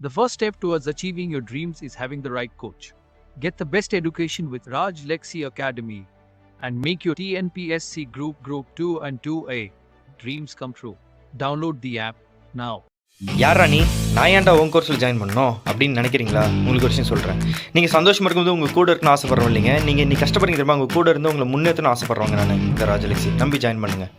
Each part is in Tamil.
The first step towards achieving your dreams is having the right coach. Get the best education with RAJLAKSI Academy and make your TNPSC Group 2 and 2A dreams come true. Download the app now. யாரா நான் ஏன்டா உன் கோர்ஸில் ஜாயின் பண்ணணும் அப்படின்னு நினைக்கிறீங்களா? உங்களுக்கு ஒரு விஷயம் சொல்கிறேன். நீங்கள் சந்தோஷமாக இருக்கும்போது உங்கள் கூட இருக்குன்னு ஆசைப்படுறோம் இல்லைங்க. நீங்கள் இன்னைக்கு கஷ்டப்படுறீங்க தெரியுமா? உங்கள் கூட இருந்து உங்களை முன்னேற்றணும்னு ஆசைப்படுறவங்க நான் இந்த ராஜலக்ஷ்மி நம்பி ஜாயின் பண்ணுங்கள்.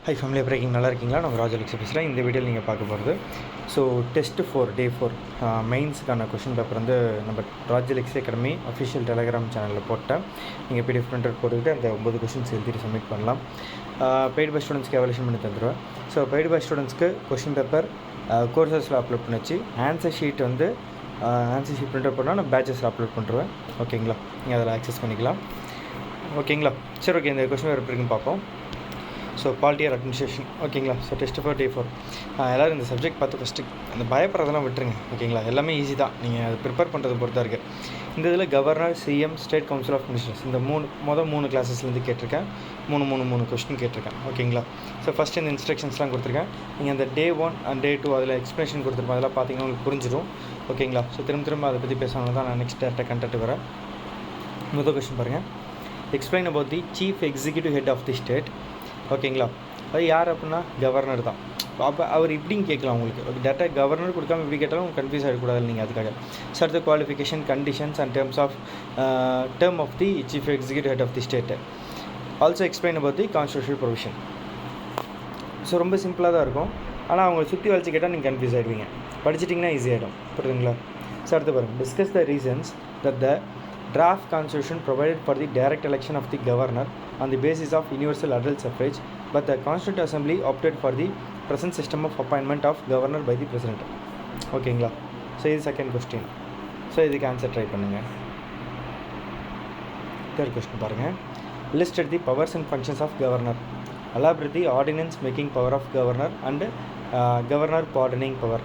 ஹை ஃபேமிலி பிரேக்கிங் நல்லா இருக்கீங்களா? நம்ம ராஜலக்ஷ்மி பேசுகிறேன். இந்த வீடியோவில் நீங்கள் பார்க்க போகிறது டெஸ்ட் 4 டே 4 மெயின்ஸுக்கான கொஷின் பேப்பர் வந்து நம்ம ராஜலக்ஷ்மி அகாடமி அஃபிஷியல் டெலகிராம் சேனலில் போட்டேன். நீங்கள் பிடிஎஃப் பிரிண்டர் போட்டுக்கிட்டு அந்த 9 கொஷின்ஸ் எழுதிட்டு சப்மிட் பண்ணலாம். பெய்டு பை ஸ்டூடெண்ட்ஸ்க்கு எவல்யூஷன் பண்ணி தந்துடுவேன். பெய்டு பை ஸ்டூடெண்ட்ஸ்க்கு கொஷின் பேப்பர் கோர்சஸில் அப்லோட் பண்ணிச்சு. ஆன்சர் ஷீட் பிரிண்டர் பண்ணால் நான் பேட்சஸில் அப்லோட் பண்ணுறேன். ஓகேங்களா? நீங்கள் அதில் ஆக்சஸ் பண்ணிக்கலாம். ஓகேங்களா? சரி, ஓகே. இந்த கொஷின் பேப்பர் இருக்குன்னு பார்ப்போம். Polity or administration. ஓகேங்களா? டெஸ்ட் 4 டே 4 எல்லோரும் இந்த சப்ஜெக்ட் பார்த்து ஃபஸ்ட்டு அந்த பயப்படுறதெல்லாம் விட்டுருங்க. ஓகேங்களா? எல்லாமே ஈஸி தான். நீங்கள் அது ப்ரிப்பேர் பண்ணுறது பொறுத்தா இருக்குது. இந்த இதில் governor, CM, state council of ministers இந்த மூணு கிளாஸஸ்லேருந்து கேட்டிருக்கேன். மூணு கொஸ்டின் கேட்டிருக்கேன். ஓகேங்களா? ஃபஸ்ட்டு இந்த இன்ஸ்ட்ரக்ஷன்ஸ்லாம் கொடுத்துருக்கேன். நீங்கள் அந்த டே 1 அண்ட் டே 2 அதில் எக்ஸ்ப்ளனேஷன் கொடுத்துருப்பேன். அதெல்லாம் பார்த்தீங்கன்னா உங்களுக்கு புரிஞ்சிடும். ஓகேங்களா? திரும்ப அதை பற்றி பேசணும் தான் நான் நெக்ஸ்ட் டேரக்டாக கண்டெக்ட் வரேன். முதல் கொஸ்டின் பாருங்கள். Explain about the chief executive head of the state. ஓகேங்களா? அது யார் அப்படின்னா கவர்னர் தான். அப்போ அவர் இப்படின்னு கேட்கலாம் உங்களுக்கு. டேரெக்டாக கவர்னர் கொடுக்காம இப்படி கேட்டாலும் கன்ஃபியூஸ் ஆகிடக்கூடாது நீங்கள் அதுக்காக. The qualification, conditions and term of the chief executive head of the state. Also explain about the constitutional provision. ரொம்ப சிம்பிளாக தான் இருக்கும். ஆனால் அவங்க சுற்றி வளைச்சி கேட்டால் நீங்கள் கன்ஃபியூஸ் ஆகிடுவீங்க. படிச்சிட்டிங்கன்னா ஈஸியாகிடும். புரியுதுங்களா? அடுத்து பாருங்கள். Discuss the reasons that the draft constitution provided for the direct election of the governor on the basis of universal adult suffrage, but the constituent assembly opted for the present system of appointment of governor by the president. ஓகேங்களா? இது செகண்ட் கொஸ்டின். இதுக்கு ஆன்சர் ட்ரை பண்ணுங்கள். தேர்ட் கொஸ்டின் பாருங்கள். Listed the powers and functions of governor. Elaborate the ordinance making power of governor and governor pardoning power.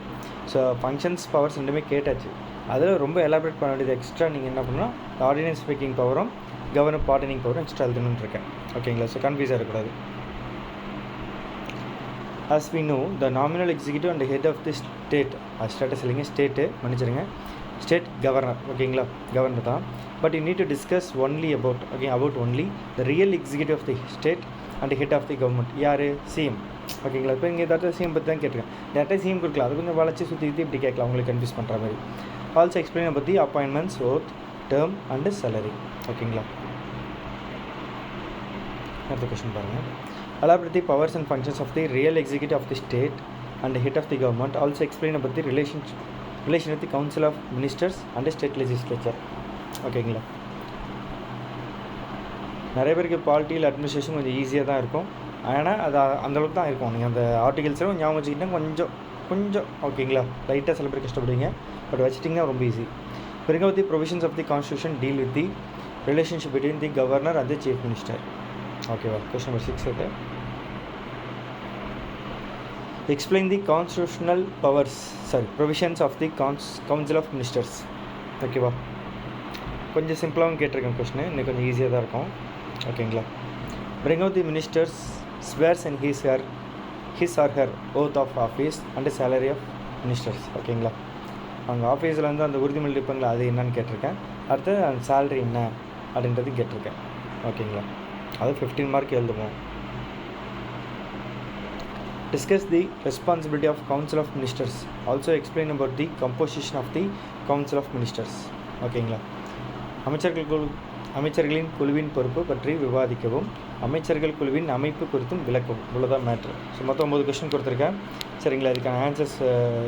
Functions powers ரெண்டுமே கேட்டாச்சு. அதில் ரொம்ப எலாபரேட் பண்ண வேண்டியது எக்ஸ்ட்ரா நீங்கள் என்ன பண்ணால் ஆர்டினன்ஸ் மேக்கிங் பவரும் கவர்னர் பார்டனிங் பவரும் எக்ஸ்ட்ரா எழுதணும்னு இருக்கேன். ஓகேங்களா? கன்ஃபியூஸ் ஆகக்கூடாது. as we know the nominal executive and head of the state status இல்லைங்க, ஸ்டேட்டு மன்னிச்சிருங்க, ஸ்டேட் கவர்னர். ஓகேங்களா? கவர்னர் தான். But you need to discuss only about only the real executive of the state and head of the government. யார்? சிஎம். ஓகேங்களா? இப்போ இங்கே ஏதாவது சிஎம் பற்றி தான் கேட்டிருக்கேன். டேரெக்டாக சிஎம் கொடுக்கலாம். அது கொஞ்சம் வளர்ச்சி சுற்றி இப்படி கேட்கலாம், உங்களுக்கு கன்ஃபியூஸ் பண்ணுற மாதிரி. Also explain about the appointments, oath, term and salary. ஓகேங்களா? அடுத்த கொஸ்டின் பாருங்கள். Elaborate the powers and functions of the real executive of the state and the head of the government. Also explain about the relation with the council of ministers and the state legislature. ஓகேங்களா? நிறைய பேருக்கு பாலிட்டியில் அட்மினிஸ்ட்ரேஷன் கொஞ்சம் ஈஸியாக தான் இருக்கும். ஆனால் அது அந்தளவுக்கு தான் இருக்கும். நீங்கள் அந்த ஆர்டிகல்ஸில் ஞாபகம் வச்சுக்கிட்டால் கொஞ்சம் ஓகேங்களா, லைட்டாக சில பேர் கஷ்டப்படுவீங்க. பட் வச்சுட்டிங்கன்னா ரொம்ப easy. Bring out the provisions of the constitution deal with the relationship between the governor and the chief minister. ஓகேவா? கொஸ்டின் நம்பர் 6 இது. Explain the constitutional provisions of the council of ministers. ஓகேவா? கொஞ்சம் சிம்பிளாகவும் கேட்டிருக்கேன் கொஸ்டின். இன்னும் கொஞ்சம் ஈஸியாக தான் இருக்கும். ஓகேங்களா? Bring out the ministers swears in his or her oath of office and salary of ministers. ஓகேங்களா? அவங்க ஆஃபீஸில் வந்து அந்த உறுதிமொழி இருப்பாங்களா, அது என்னன்னு கேட்டிருக்கேன். அடுத்து அந்த சேலரி என்ன அப்படின்றது கேட்டிருக்கேன். ஓகேங்களா? அது 15 மார்க் எழுதுவோம். Discuss the responsibility of council of ministers. Also explain about the composition of the council of ministers. ஓகேங்களா? அமைச்சர்களின் குழுவின் பொறுப்பு பற்றி விவாதிக்கவும், அமைச்சர்கள் குழுவின் அமைப்பு குறித்தும் விளக்கவும். இவ்வளோதான் மேட்ரு. ஸோ மொத்தம் 9 கொஸ்டின் கொடுத்துருக்கேன். சரிங்களா, இதுக்கான ஆன்சர்ஸ்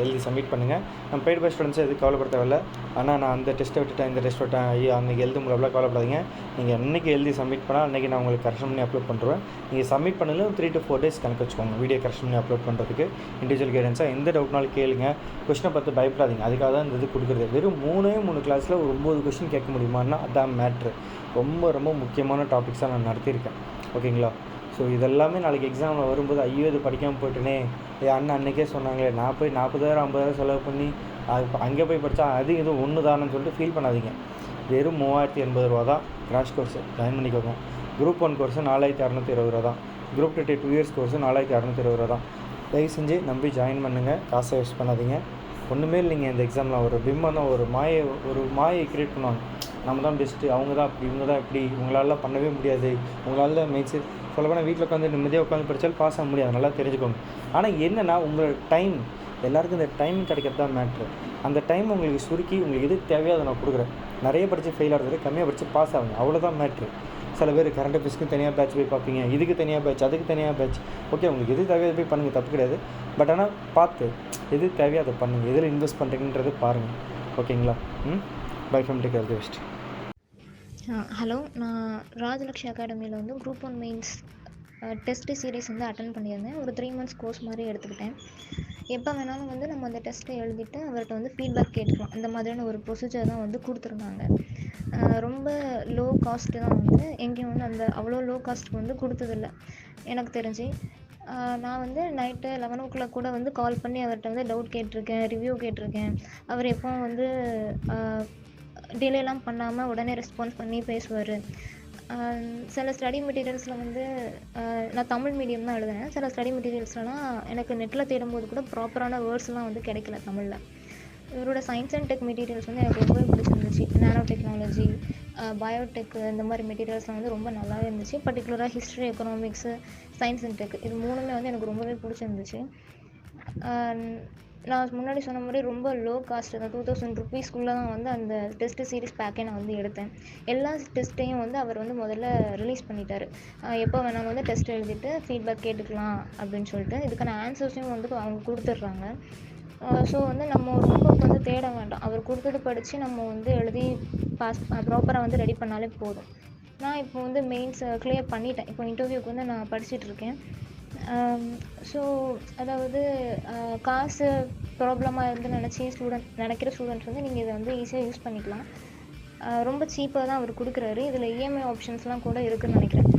எழுதி சப்மிட் பண்ணுங்கள். நம்ம பெய்ட் பை ஸ்டூடெண்ட்ஸை எதுவும் கவலைப்பட தேவையில்ல. ஆனால் நான் அந்த டெஸ்ட்டை விட்டுட்டேன், இந்த டெஸ்ட் விட்டேன், ஐயோ அன்றைக்கி எழுத முடியலாம் கவலைப்படாதீங்க. நீங்கள் அன்றைக்கி எழுதி சப்மிட் பண்ணால் அன்றைக்கி நான் உங்களுக்கு கரெக்ஷன் பண்ணி அப்லோட் பண்ணுறேன். நீங்கள் சப்மிட் பண்ணல 3 to 4 days கணக்கு வச்சுக்கோங்க வீடியோ கரெக்ஷன் பண்ணி அப்லோட் பண்ணுறதுக்கு. இண்டிவிஜுவல் கைடன்ஸாக எந்த டவுட்னாலும் கேளுங்க. கொஸ்டினை பார்த்து பயப்படாதீங்க. அதுக்காக தான் இந்த இது கொடுக்குறது. வெறும் 3 கிளாஸில் ஒரு 9 கொஸ்டின் கேட்க முடியுமான்னா அதான் மேட்ரு. ரொம்ப ரொம்ப முக்கியமான டாபிக்ஸாக நான் நடத்தியிருக்கேன். ஓகேங்களா? ஸோ இதெல்லாமே நாளைக்கு எக்ஸாமில் வரும்போது ஐயோ இது படிக்காமல் போயிட்டுனே, அண்ணன் அன்றைக்கே சொன்னாங்களே, நான் போய் 40,000 50,000 செலவு பண்ணி அங்கே போய் படித்தா அது இது ஒன்று தானேன்னு சொல்லிட்டு ஃபீல் பண்ணாதீங்க. வெறும் 3080 ரூபா தான் கிராஷ் கோர்ஸு. ஜாயின் பண்ணிக்கோங்க. குரூப் 1 கோர்ஸு 4620 ரூபா தான். குரூப் 2 2 இயர்ஸ் கோர்ஸு 4620 ரூபா தான். தயவு செஞ்சு நம்பி ஜாயின் பண்ணுங்கள். காசை வேஸ்ட் பண்ணாதீங்க. ஒன்றுமே இல்லைங்க. இந்த எக்ஸாமில் ஒரு பிம்பம் தான், ஒரு மாயை க்ரியேட் பண்ணுவாங்க. நம்ம தான் பெஸ்ட்டு, அவங்க தான் அப்படி, இவங்க தான் இப்படி, உங்களால் பண்ணவே முடியாது, உங்களால் மெயின்ஸு சொல்லப்போனால் வீட்டில் உட்காந்து நிம்மதியாக உட்காந்து படித்தாலும் பாஸ் ஆக முடியாது. நல்லா தெரிஞ்சுக்கோங்க. ஆனால் என்னென்னா உங்களோட டைம், எல்லாருக்கும் இந்த டைம் கிடைக்கிறது தான் மேட்ரு. அந்த டைம் உங்களுக்கு சுருக்கி உங்களுக்கு எது தேவையோ அதை நான் கொடுக்குறேன். நிறைய படித்து ஃபெயில் ஆகிறது, கம்மியாக படித்து பாஸ் ஆகுங்க, அவ்வளோதான் மேட்ரு. சில பேர் கரண்ட் அஃபேர்ஸ்க்கு தனியாக பேட்ச் போய் பார்ப்பீங்க, இதுக்கு தனியாக பேட்ச், அதுக்கு தனியாக பேட்ச். ஓகே, உங்களுக்கு எது தேவையோ போய் பண்ணுங்கள், தப்பு கிடையாது. பட் ஆனால் பார்த்து எது தேவையோ அதை பண்ணுங்கள், எதில் இன்வெஸ்ட் பண்ணுறீங்கன்றது பாருங்கள். ஓகேங்களா? By from take all the best. Hello, நான் ராஜலக்ஷி அகாடமியில் வந்து குரூப் 1 மெயின்ஸ் டெஸ்ட்டு சீரீஸ் வந்து அட்டன் பண்ணியிருந்தேன். ஒரு 3 months கோர்ஸ் மாதிரி எடுத்துக்கிட்டேன். எப்போ வேணாலும் வந்து நம்ம அந்த டெஸ்ட்டை எழுதிட்டு அவர்கிட்ட வந்து ஃபீட்பேக் கேட்கலாம். அந்த மாதிரியான ஒரு ப்ரொசீஜர் தான் வந்து கொடுத்துருந்தாங்க. ரொம்ப லோ காஸ்ட்டு தான் வந்து, எங்கேயும் வந்து அந்த அவ்வளோ லோ காஸ்ட்டுக்கு வந்து கொடுத்ததில்ல எனக்கு தெரிஞ்சு. நான் வந்து நைட்டு 11 o'clock கூட வந்து கால் பண்ணி அவர்கிட்ட வந்து டவுட் கேட்டிருக்கேன், ரிவ்யூ கேட்டிருக்கேன். அவர் எப்போவும் வந்து டிலேலாம் பண்ணாமல் உடனே ரெஸ்பான்ஸ் பண்ணி பேசுவார். சில ஸ்டடி மெட்டீரியல்ஸில் வந்து நான் தமிழ் மீடியம் தான் எழுதுனேன். சில ஸ்டடி மெட்டீரியல்ஸ்லாம் எனக்கு நெட்டில் தேடும்போது கூட ப்ராப்பரான வேர்ட்ஸ்லாம் வந்து கிடைக்கல தமிழில். இவரோட சயின்ஸ் அண்ட் டெக் மெட்டீரியல்ஸ் வந்து எனக்கு ரொம்பவே பிடிச்சிருந்துச்சு. நானோ டெக்னாலஜி, பயோடெக், இந்த மாதிரி மெட்டீரியல்ஸ்லாம் வந்து ரொம்ப நல்லாவே இருந்துச்சு. பர்டிகுலராக history, economics, science and tech, இது 3மே வந்து எனக்கு ரொம்பவே பிடிச்சிருந்துச்சு. நான் முன்னாடி சொன்ன மாதிரி ரொம்ப லோ காஸ்ட்டு தான், 2000 rupeesக்குள்ளே தான் வந்து அந்த டெஸ்ட்டு சீரீஸ் பேக்கே நான் வந்து எடுத்தேன். எல்லா டெஸ்ட்டையும் வந்து அவர் வந்து முதல்ல ரிலீஸ் பண்ணிட்டார். எப்போ வேணாலும் வந்து டெஸ்ட் எழுதிட்டு ஃபீட்பேக் கேட்டுக்கலாம் அப்படின்னு சொல்லிட்டு. இதுக்கான ஆன்சர்ஸையும் வந்து அவங்க கொடுத்துட்றாங்க. ஸோ வந்து நம்ம ரொம்ப வந்து தேட வேண்டாம். அவர் கொடுத்தது படித்து நம்ம வந்து எழுதி ப்ராப்பராக வந்து ரெடி பண்ணாலே போதும். நான் இப்போ வந்து மெயின்ஸ் கிளியர் பண்ணிட்டேன். இப்போ இன்டர்வியூக்கு வந்து நான் படிச்சுட்ருக்கேன். ஸோ அதாவது காசு ப்ராப்ளமாக இருந்து நினைக்கிற ஸ்டூடெண்ட்ஸ் வந்து நீங்கள் இதை வந்து ஈஸியாக யூஸ் பண்ணிக்கலாம். ரொம்ப சீப்பாக தான் அவர் கொடுக்குறாரு. இதில் இஎம்ஐ ஆப்ஷன்ஸ்லாம் கூட இருக்குதுன்னு நினைக்கிறேன்.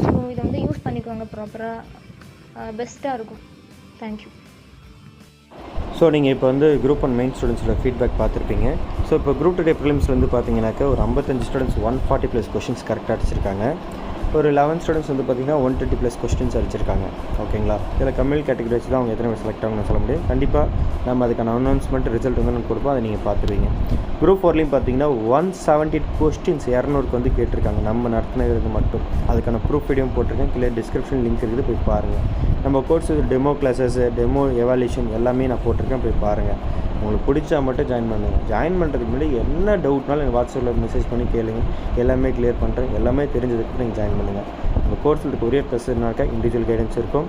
ஸோ இதை வந்து யூஸ் பண்ணிக்கோங்க, ப்ராப்பராக பெஸ்ட்டாக இருக்கும். தேங்க்யூ. ஸோ நீங்கள் இப்போ வந்து குரூப் 1 மெயின் ஸ்டூடெண்ட்ஸோட ஃபீட்பேக் பார்த்துருப்பீங்க. ஸோ இப்போ குரூப் 2 ப்ரிலிம்ஸ் வந்து பார்த்தீங்கன்னாக்கா ஒரு 55 ஸ்டூடெண்ட்ஸ் 140+ கொஷின்ஸ் கரெக்டாக அடிச்சிருக்காங்க. ஒரு 11 ஸ்டூடெண்ட்ஸ் வந்து பார்த்திங்கன்னா 120+ கொஸ்டின்ஸ் அடிச்சிருக்காங்க. ஓகேங்களா? இதில் கம்யூனல் கேட்டகரி வச்சு தான் அவங்க எத்தனை பேர் செலக்ட் ஆகணும்னு சொல்ல முடியும். கண்டிப்பாக நம்ம அதுக்கான அனௌன்ஸ்மெண்ட் ரிசல்ட் வந்து நம்ம கொடுப்போம், அதை நீங்கள் பார்த்துருவீங்க. குரூப் 4லையும் பார்த்தீங்கன்னா 170 கொஸ்டின்ஸ் 200க்கு வந்து கேட்டிருக்காங்க, நம்ம நடத்தினது மட்டும். அதுக்கான ப்ரூஃப் வீடியோ போட்டிருக்கேன், கீழே டிஸ்கிரிப்ஷன் லிங்க் இருக்குது, போய் பாருங்கள். நம்ம course demo classes, demo evaluation எல்லாமே நான் போட்டிருக்கேன், போய் பாருங்கள். உங்களுக்கு பிடிச்சா மட்டும் ஜாயின் பண்ணுங்கள். ஜாயின் பண்ணுறதுக்கு முன்னாடி என்ன டவுட்னாலும் எனக்கு வாட்ஸ்அப்பில் மெசேஜ் பண்ணி கேளுங்க, எல்லாமே கிளியர் பண்ணுறேன். எல்லாமே தெரிஞ்சதுக்கு நீங்கள் ஜாயின் பண்ணுங்கள். உங்கள் கோர்ஸில் இருக்க ஒரே ப்ளஸ்னாக்கா இண்டிவிஜுவல் கைடன்ஸ் இருக்கும்.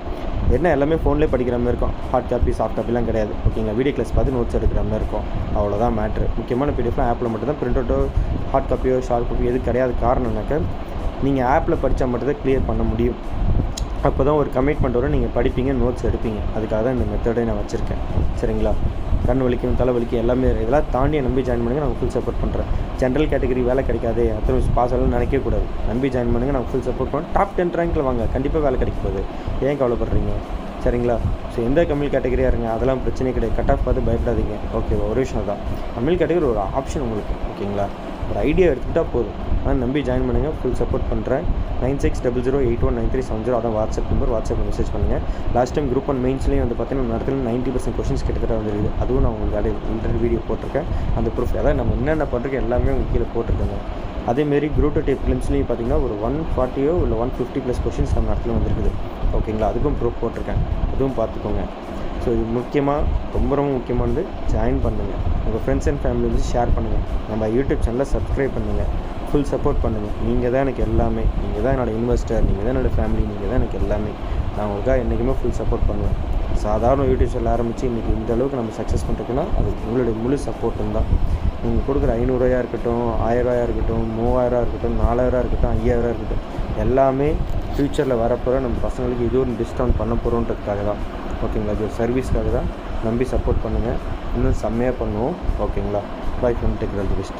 என்ன எல்லாமே ஃபோன்லேயே படிக்கிற மாதிரி இருக்கும். ஹார்ட் காப்பி சாஃப்ட் காப்பிலாம் கிடையாது. ஓகேங்களா? வீடியோ கிளாஸ் பார்த்து நோட்ஸ் எடுக்கிற மாதிரி இருக்கும். அவ்வளோதான் மேட்ரு. முக்கியமான பிடிஎஃப்லாம் ஆப்பில் மட்டும் தான். பிரிண்ட் அவுட்டோ ஹார்ட் காப்பியோ ஷார்ட் காப்பியோ எது கிடையாது. காரணம்னாக்கா நீங்கள் ஆப்பில் படித்தா மட்டும் தான் கிளியர் பண்ண முடியும். அப்போ தான் ஒரு கமிட்மெண்ட் வரும், நீங்கள் படிப்பீங்க, நோட்ஸ் எடுப்பீங்க. அதுக்காக தான் இந்த மெத்தடை நான் வச்சுருக்கேன். சரிங்களா? கண் வலிக்கும், தலை வலிக்கும், எல்லாமே இதெல்லாம் தாண்டி நம்பி ஜாயின் பண்ணுங்கள். நான் ஃபுல் சப்போர்ட் பண்ணுறேன். ஜென்ரல் கேட்டகரி வேலை கிடைக்காது, அத்தனை பாஸ் ஆகலாம் நினைக்கக்கூடாது. நம்பி ஜாயின் பண்ணுங்கள், நான் ஃபுல் சப்போர்ட் பண்ணுறேன். டாப் 10 ரேங்கில் வாங்க, கண்டிப்பாக வேலை கிடைக்க போகுது. ஏன் கவலைப்படுறீங்க? சரிங்களா? ஸோ எந்த கம்யூனல் கேட்டகரியாக இருங்க, அதெல்லாம் பிரச்சனை கிடையாது. கட் ஆஃப் பார்த்து பயப்படாதீங்க. ஓகே, ஒரு விஷயம் தான். கம்யூனல் கேட்டகரி ஒரு ஆப்ஷன் உங்களுக்கு. ஓகேங்களா? ஒரு ஐடியா எடுத்துக்கிட்டால் போதும். ஆனால் நம்பி ஜாயின் பண்ணுங்கள், ஃபுல் சப்போர்ட் பண்ணுறேன். 9600819370 அதான் வாட்ஸ்அப் நம்பர். வாட்ஸ்அப்பில் மெசேஜ் பண்ணுங்கள். லாஸ்ட் டைம் குரூப் 1 மெயின்ஸ்லேயும் வந்து பார்த்தீங்கன்னா நடத்துல 90% கொஷின்ஸ் கிட்டத்தட்ட வந்துருக்குது. அதுவும் நான் உங்களுக்கு இன்டர்வியூ வீடியோ போட்டிருக்கேன். அந்த ப்ரூஃப் அதாவது நம்ம என்னென்ன பண்ணுறோம் எல்லாமே உங்களுக்கு கீழே போட்டிருக்கேங்க. அதேமாரி குரூப் 2 ப்ரிலிம்ஸ்லேயும் பார்த்தீங்கன்னா ஒரு 140 இல்லை 150+ கொஷின்ஸ் நம்ம இடத்துல வந்துருக்குது. ஓகேங்களா? அதுக்கும் ப்ரூஃப் போட்டிருக்கேன், அதுவும் பார்த்துக்கோங்க. ஸோ இது முக்கியமாக ரொம்ப ரொம்ப முக்கியமானது, ஜாயின் பண்ணுங்கள். உங்கள் ஃப்ரெண்ட்ஸ் அண்ட் ஃபேமிலி வந்து ஷேர் பண்ணுங்கள். நம்ம யூடியூப் சேனலை சப்ஸ்கிரைப் பண்ணுங்கள். ஃபுல் சப்போர்ட் பண்ணுங்கள். நீங்கள் தான் எனக்கு எல்லாமே, நீங்கள் தான் என்னோடய இன்வெஸ்டர், நீங்கள் தான் என்னோடய ஃபேமிலி, நீங்கள் தான் எனக்கு எல்லாமே. நான் உங்களுக்காக என்றைக்குமே ஃபுல் சப்போர்ட் பண்ணுவேன். சாதாரண யூடியூப் சேனல் ஆரம்பித்து இன்றைக்கி இந்த அளவுக்கு நம்ம சக்ஸஸ் பண்ணுறதுக்குன்னா அது உங்களுடைய முழு சப்போர்ட்டும் தான். நீங்கள் கொடுக்குற 500 ரூபாயா இருக்கட்டும், 1000 ரூபாயா இருக்கட்டும், 3000 இருக்கட்டும், 4000 இருக்கட்டும், 5000 இருக்கட்டும், எல்லாமே ஃப்யூச்சரில் வரப்போகிற நம்ம பசங்களுக்கு இது ஒரு டிஸ்கவுண்ட் பண்ண போகிறோன்றதுக்காக தான். ஓகேங்களா? இது ஒரு சர்வீஸ்க்காக தான். நம்பி சப்போர்ட் பண்ணுங்கள். இன்னும் செம்மையாக பண்ணுவோம். ஓகேங்களா? Bye from tech best.